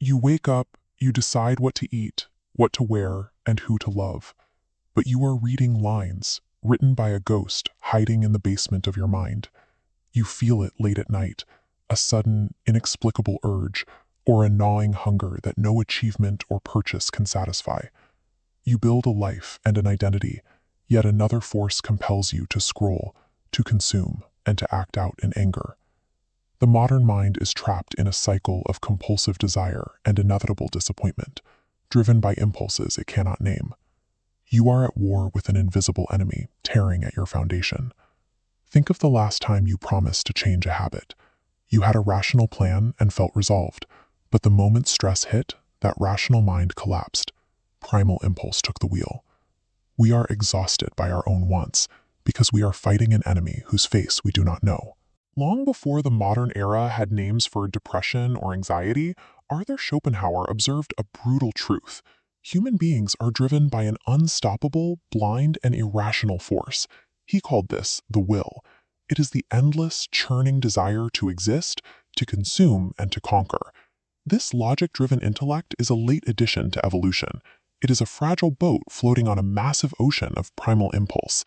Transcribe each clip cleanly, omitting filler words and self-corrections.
You wake up, you decide what to eat, what to wear, and who to love. But you are reading lines written by a ghost hiding in the basement of your mind. You feel it late at night, a sudden, inexplicable urge, or a gnawing hunger that no achievement or purchase can satisfy. You build a life and an identity, yet another force compels you to scroll, to consume, and to act out in anger. The modern mind is trapped in a cycle of compulsive desire and inevitable disappointment, driven by impulses it cannot name. You are at war with an invisible enemy tearing at your foundation. Think of the last time you promised to change a habit. You had a rational plan and felt resolved, but the moment stress hit, that rational mind collapsed. Primal impulse took the wheel. We are exhausted by our own wants because we are fighting an enemy whose face we do not know. Long before the modern era had names for depression or anxiety, Arthur Schopenhauer observed a brutal truth. Human beings are driven by an unstoppable, blind, and irrational force. He called this the will. It is the endless, churning desire to exist, to consume, and to conquer. This logic-driven intellect is a late addition to evolution. It is a fragile boat floating on a massive ocean of primal impulse.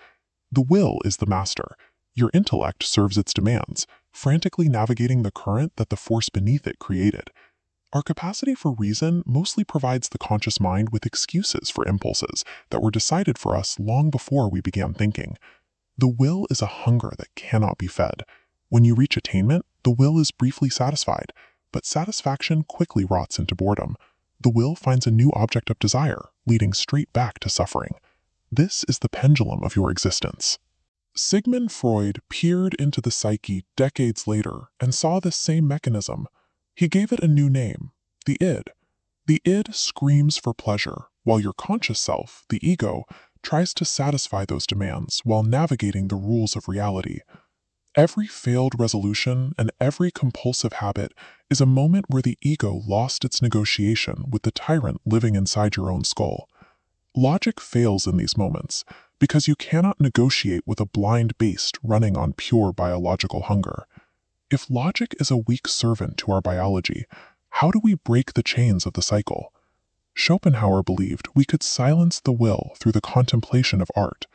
The will is the master. Your intellect serves its demands, frantically navigating the current that the force beneath it created. Our capacity for reason mostly provides the conscious mind with excuses for impulses that were decided for us long before we began thinking. The will is a hunger that cannot be fed. When you reach attainment, the will is briefly satisfied, but satisfaction quickly rots into boredom. The will finds a new object of desire, leading straight back to suffering. This is the pendulum of your existence. Sigmund Freud peered into the psyche decades later and saw this same mechanism. He gave it a new name, the id. The id screams for pleasure, while your conscious self, the ego, tries to satisfy those demands while navigating the rules of reality. Every failed resolution and every compulsive habit is a moment where the ego lost its negotiation with the tyrant living inside your own skull. Logic fails in these moments because you cannot negotiate with a blind beast running on pure biological hunger. If logic is a weak servant to our biology, how do we break the chains of the cycle? Schopenhauer believed we could silence the will through the contemplation of art.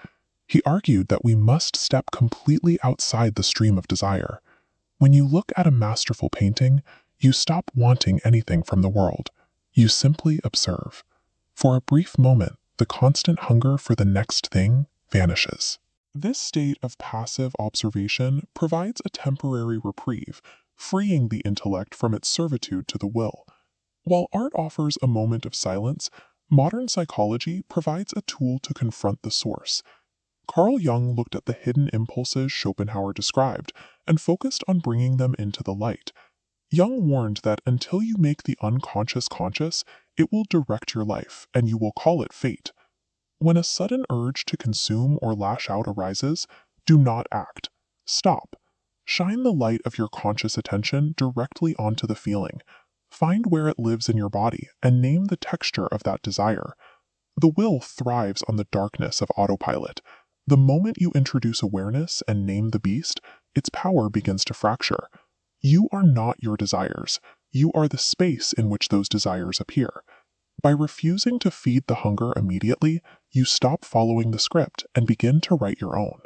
He argued that we must step completely outside the stream of desire. When you look at a masterful painting, you stop wanting anything from the world. You simply observe. For a brief moment, the constant hunger for the next thing vanishes. This state of passive observation provides a temporary reprieve, freeing the intellect from its servitude to the will. While art offers a moment of silence, modern psychology provides a tool to confront the source. Carl Jung looked at the hidden impulses Schopenhauer described and focused on bringing them into the light. Jung warned that until you make the unconscious conscious, it will direct your life, and you will call it fate. When a sudden urge to consume or lash out arises, do not act. Stop. Shine the light of your conscious attention directly onto the feeling. Find where it lives in your body and name the texture of that desire. The will thrives on the darkness of autopilot. The moment you introduce awareness and name the beast, its power begins to fracture. You are not your desires. You are the space in which those desires appear. By refusing to feed the hunger immediately, you stop following the script and begin to write your own.